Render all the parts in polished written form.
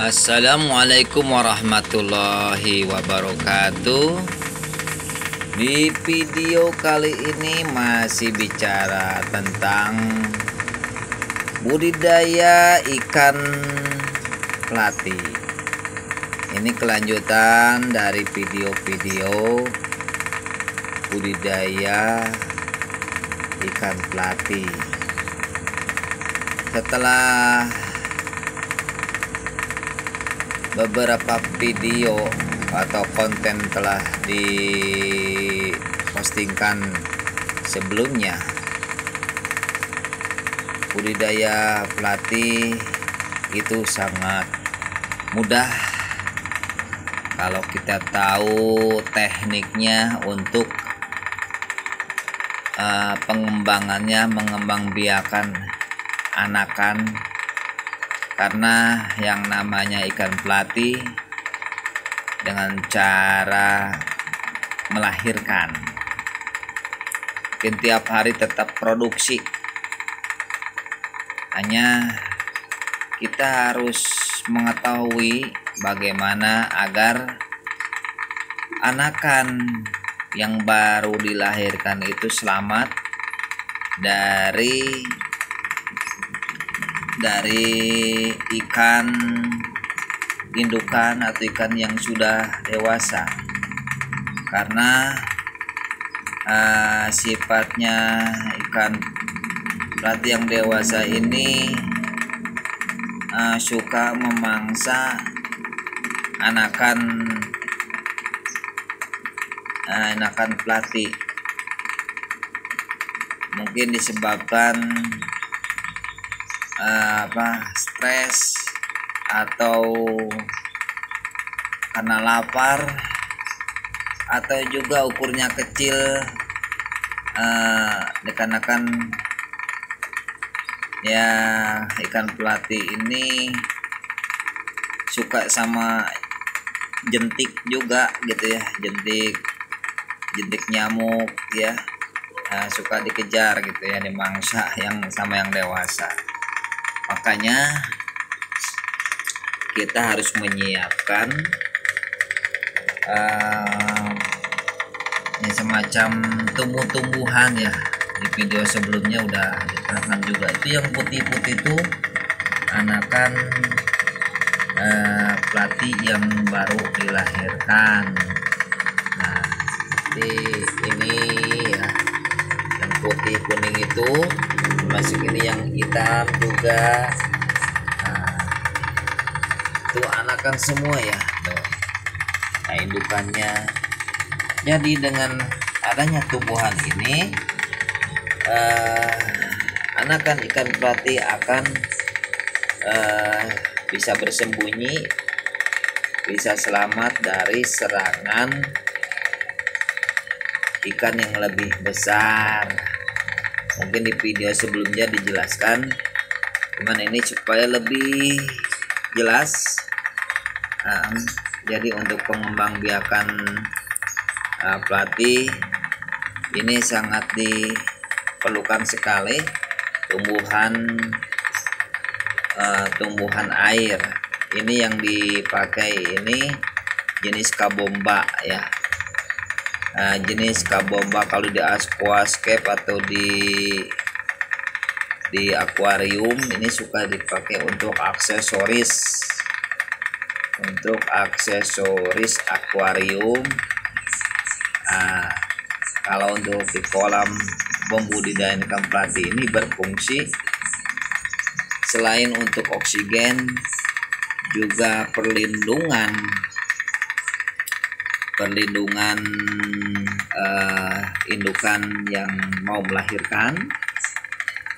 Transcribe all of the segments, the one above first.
Assalamualaikum warahmatullahi wabarakatuh. Di video kali ini masih bicara tentang budidaya ikan pelati. Ini kelanjutan dari video-video budidaya ikan pelati. Setelah beberapa video atau konten telah dipostingkan sebelumnya, budidaya pelati itu sangat mudah kalau kita tahu tekniknya untuk pengembangannya, mengembangbiakan anakan. Karena yang namanya ikan pelati dengan cara melahirkan, mungkin tiap hari tetap produksi, hanya kita harus mengetahui bagaimana agar anakan yang baru dilahirkan itu selamat dari ikan indukan atau ikan yang sudah dewasa. Karena sifatnya ikan pelati yang dewasa ini suka memangsa anakan pelati, mungkin disebabkan stres atau karena lapar, atau juga ukurnya kecil. Dikarenakan ya ikan pelati ini suka sama jentik juga gitu ya, jentik nyamuk ya, suka dikejar gitu ya, dimangsa yang sama yang dewasa. Makanya kita harus menyiapkan semacam tumbuh-tumbuhan ya. Di video sebelumnya udah diterangkan juga, itu yang putih-putih itu anakan pelati yang baru dilahirkan. Nah, ini ya, yang putih kuning itu masuk, ini yang hitam juga. Nah, itu anakan semua ya tuh. Nah, indukannya. Jadi dengan adanya tumbuhan ini, anakan ikan pelati akan bisa bersembunyi, bisa selamat dari serangan ikan yang lebih besar. Mungkin di video sebelumnya dijelaskan, cuman ini supaya lebih jelas. Jadi untuk pengembangbiakan pelati ini sangat diperlukan sekali tumbuhan air. Ini yang dipakai ini jenis kabomba ya. Jenis kabomba kalau di aquascape atau di akuarium ini suka dipakai untuk aksesoris akuarium. Kalau untuk di kolam pembudidayaan ikan pelati ini berfungsi selain untuk oksigen, juga perlindungan indukan yang mau melahirkan.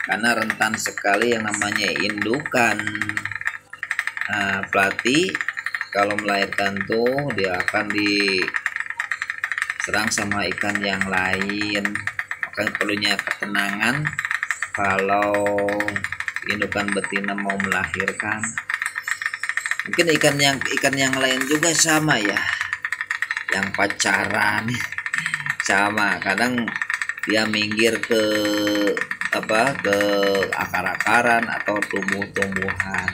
Karena rentan sekali yang namanya indukan pelati kalau melahirkan tuh dia akan diserang sama ikan yang lain. Makanya perlunya ketenangan kalau indukan betina mau melahirkan. Mungkin ikan yang lain juga sama ya, yang pacaran sama, kadang dia minggir ke akar-akaran atau tumbuh-tumbuhan.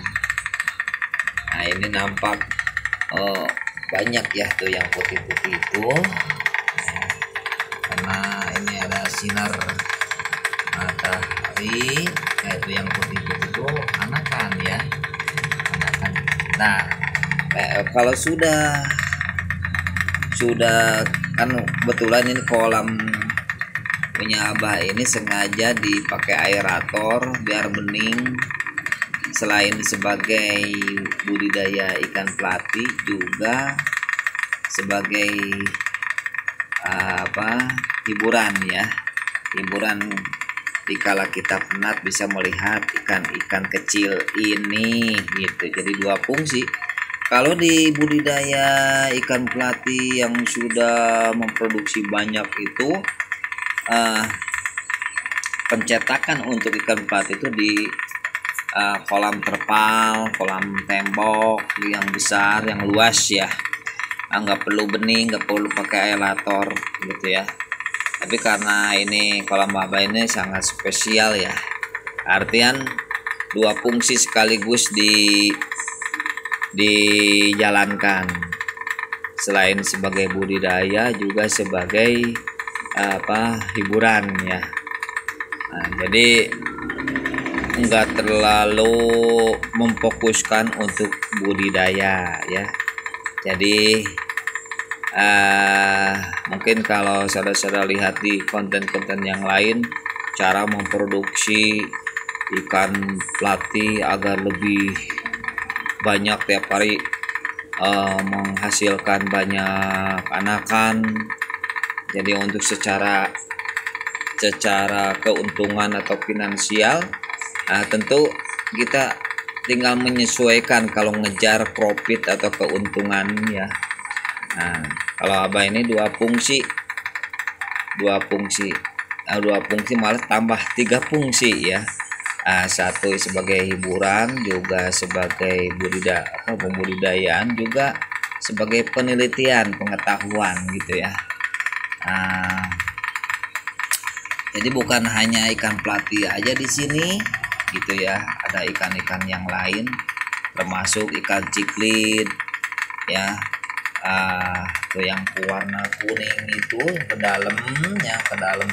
Nah ini nampak banyak ya tuh yang putih-putih itu. Nah, karena ini ada sinar matahari. Nah itu yang putih-putih itu anakan ya, anakan. Nah kalau sudah kan kebetulan ini kolam punya Abah ini sengaja dipakai aerator biar bening. Selain sebagai budidaya ikan pelati, juga sebagai hiburan ya, hiburan dikala kita penat bisa melihat ikan-ikan kecil ini gitu. Jadi dua fungsi. Kalau di budidaya ikan pelati yang sudah memproduksi banyak itu, pencetakan untuk ikan pelati itu di kolam terpal, kolam tembok yang besar, yang luas ya. Nggak perlu bening, nggak perlu pakai aerator gitu ya. Tapi karena ini kolam Abah ini sangat spesial ya, artian dua fungsi sekaligus dijalankan. Selain sebagai budidaya juga sebagai hiburan ya. Nah, jadi enggak terlalu memfokuskan untuk budidaya ya. Jadi mungkin kalau saudara-saudara lihat di konten-konten yang lain, cara memproduksi ikan pelati agar lebih banyak tiap hari, menghasilkan banyak anakan. Jadi untuk secara keuntungan atau finansial, tentu kita tinggal menyesuaikan kalau ngejar profit atau keuntungan ya. Nah, kalau Abah ini dua fungsi malah tambah 3 fungsi ya. Satu sebagai hiburan, juga sebagai pembudidayaan, juga sebagai penelitian, pengetahuan gitu ya. Jadi bukan hanya ikan pelati aja di sini gitu ya, ada ikan-ikan yang lain termasuk ikan ciklid ya. Tuh yang warna kuning itu ke dalam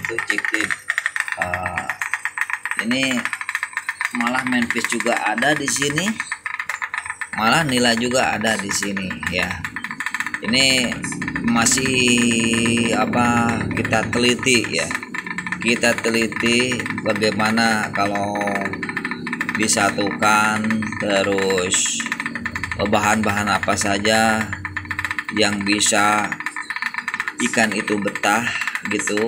tuh ciklid. Ini malah manfish juga ada di sini, malah nila juga ada di sini ya. Ini masih kita teliti ya, kita teliti bagaimana kalau disatukan, terus bahan-bahan apa saja yang bisa ikan itu betah gitu.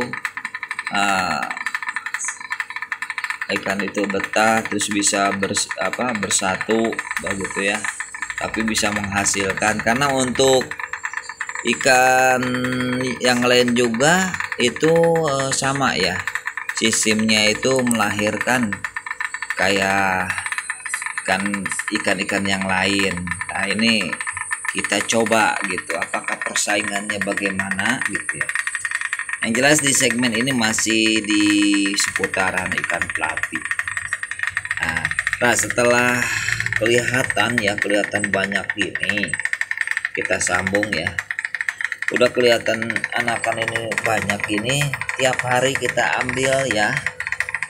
Ikan itu betah terus bisa bersatu begitu ya, tapi bisa menghasilkan. Karena untuk ikan yang lain juga itu sama ya, sistemnya itu melahirkan kayak ikan-ikan yang lain. Nah ini kita coba gitu, apakah persaingannya bagaimana gitu ya. Yang jelas di segmen ini masih di seputaran ikan pelati. Nah setelah kelihatan banyak ini, kita sambung ya. Udah kelihatan anakan ini banyak ini, tiap hari kita ambil ya,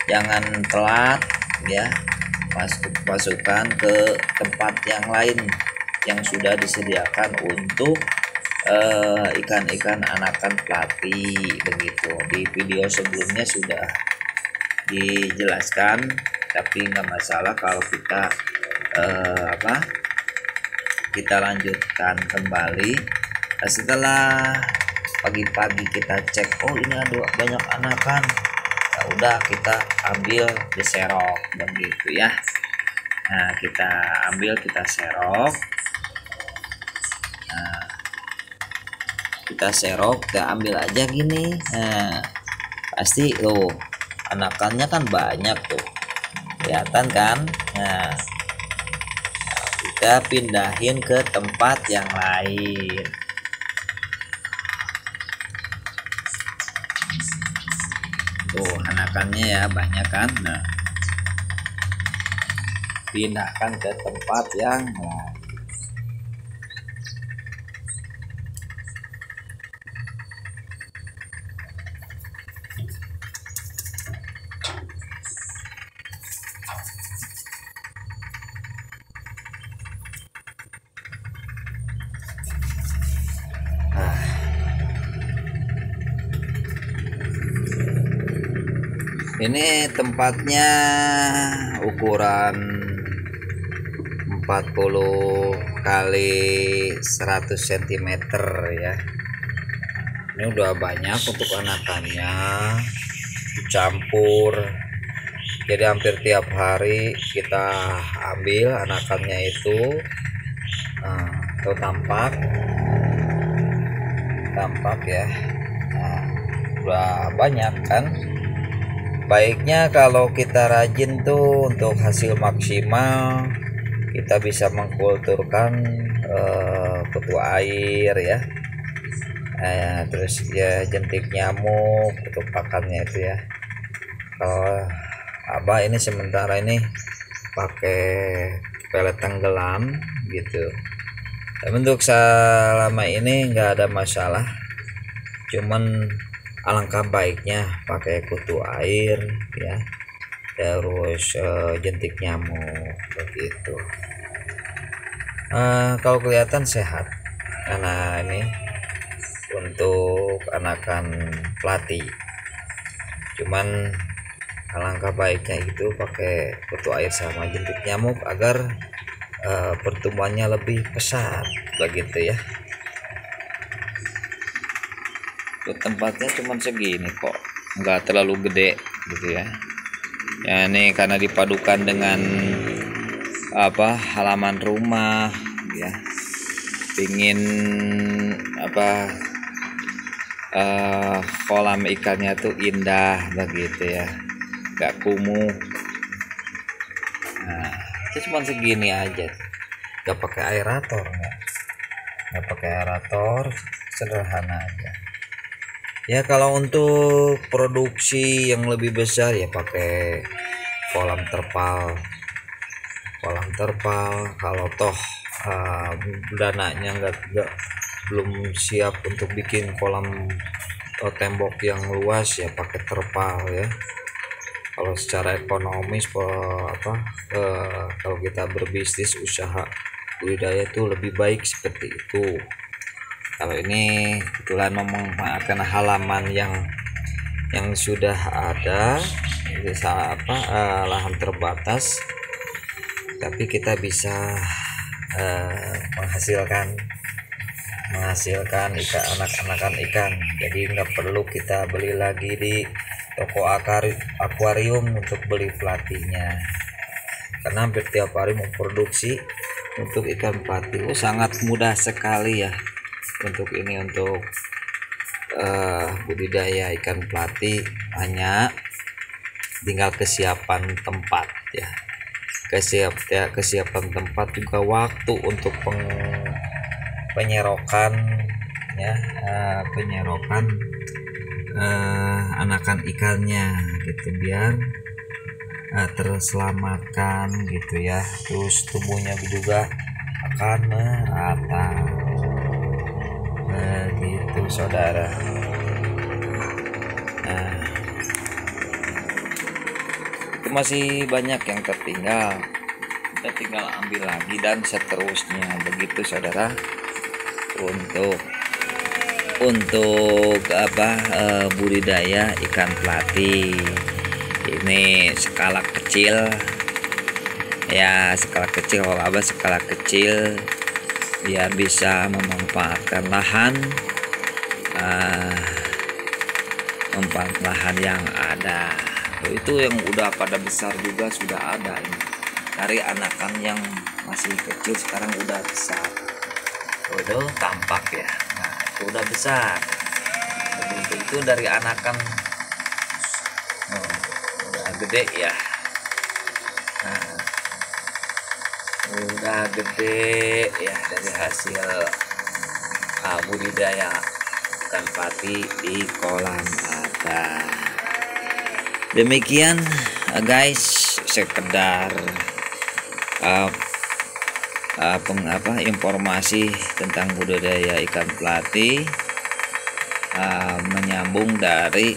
jangan telat ya. Masukkan ke tempat yang lain yang sudah disediakan untuk ikan-ikan anakan pelati begitu. Di video sebelumnya sudah dijelaskan, tapi nggak masalah kalau kita kita lanjutkan kembali. Setelah pagi-pagi kita cek, oh ini ada banyak anakan, ya udah kita ambil diserok begitu ya. Nah kita ambil, kita serok. Nah kita serok, kita ambil aja gini. Nah pasti anakannya kan banyak tuh, kelihatan kan. Nah kita pindahin ke tempat yang lain. Tuh anakannya ya banyak kan. Nah pindahkan ke tempat yang lain. Ini tempatnya ukuran 40 kali 100 cm ya. Ini udah banyak untuk anakannya, dicampur. Jadi hampir tiap hari kita ambil anakannya itu. Tuh tampak ya. Nah, udah banyak kan. Baiknya kalau kita rajin tuh untuk hasil maksimal, kita bisa mengkulturkan kutu air ya. Terus ya jentik nyamuk untuk pakannya itu ya. Kalau Abah ini sementara ini pakai pelet tenggelam gitu. Dan untuk selama ini nggak ada masalah, cuman alangkah baiknya pakai kutu air ya, terus jentik nyamuk begitu. Kalau kelihatan sehat karena ini untuk anakan pelati, cuman alangkah baiknya itu pakai kutu air sama jentik nyamuk agar pertumbuhannya lebih pesat begitu ya. Tempatnya cuman segini kok, nggak terlalu gede gitu ya. Ya ini karena dipadukan dengan halaman rumah ya, pingin kolam ikannya tuh indah begitu ya, nggak kumuh. Nah itu cuma segini aja, nggak pakai aerator, nggak pakai aerator, sederhana aja ya. Kalau untuk produksi yang lebih besar ya pakai kolam terpal. Kalau toh dananya belum siap untuk bikin kolam tembok yang luas ya pakai terpal ya. Kalau secara ekonomis kalau kita berbisnis usaha budidaya itu lebih baik seperti itu. Kalau ini kebetulan memanfaatkan halaman yang sudah ada, bisa lahan terbatas, tapi kita bisa menghasilkan anakan ikan. Jadi nggak perlu kita beli lagi di toko akuarium untuk beli pelatihnya, karena hampir tiap hari memproduksi untuk ikan pelati. Sangat mudah sekali ya untuk budidaya ikan pelati, hanya tinggal kesiapan tempat ya. Kesiapan tempat juga waktu untuk penyerokan ya, anakan ikannya gitu, biar terselamatkan gitu ya. Terus tumbuhnya juga akan merata begitu saudara. Nah itu masih banyak yang tertinggal, kita tinggal ambil lagi dan seterusnya begitu saudara. Untuk budidaya ikan pelati ini skala kecil ya, skala kecil biar bisa memanfaatkan lahan yang ada. Itu yang udah pada besar juga sudah ada ini. Dari anakan yang masih kecil sekarang udah besar, udah tampak ya. Nah itu udah besar begitu. Itu dari anakan udah gede ya. Nah udah gede ya dari hasil budidaya ikan pelati di kolam ada. Demikian guys, sekedar informasi tentang budidaya ikan pelati, menyambung dari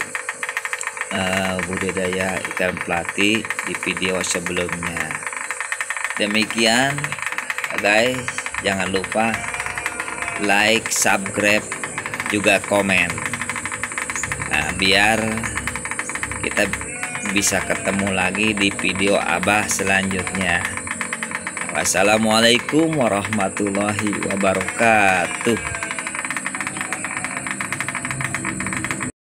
budidaya ikan pelati di video sebelumnya. Demikian guys, jangan lupa like, subscribe, juga komen, biar kita bisa ketemu lagi di video Abah selanjutnya. Wassalamualaikum warahmatullahi wabarakatuh.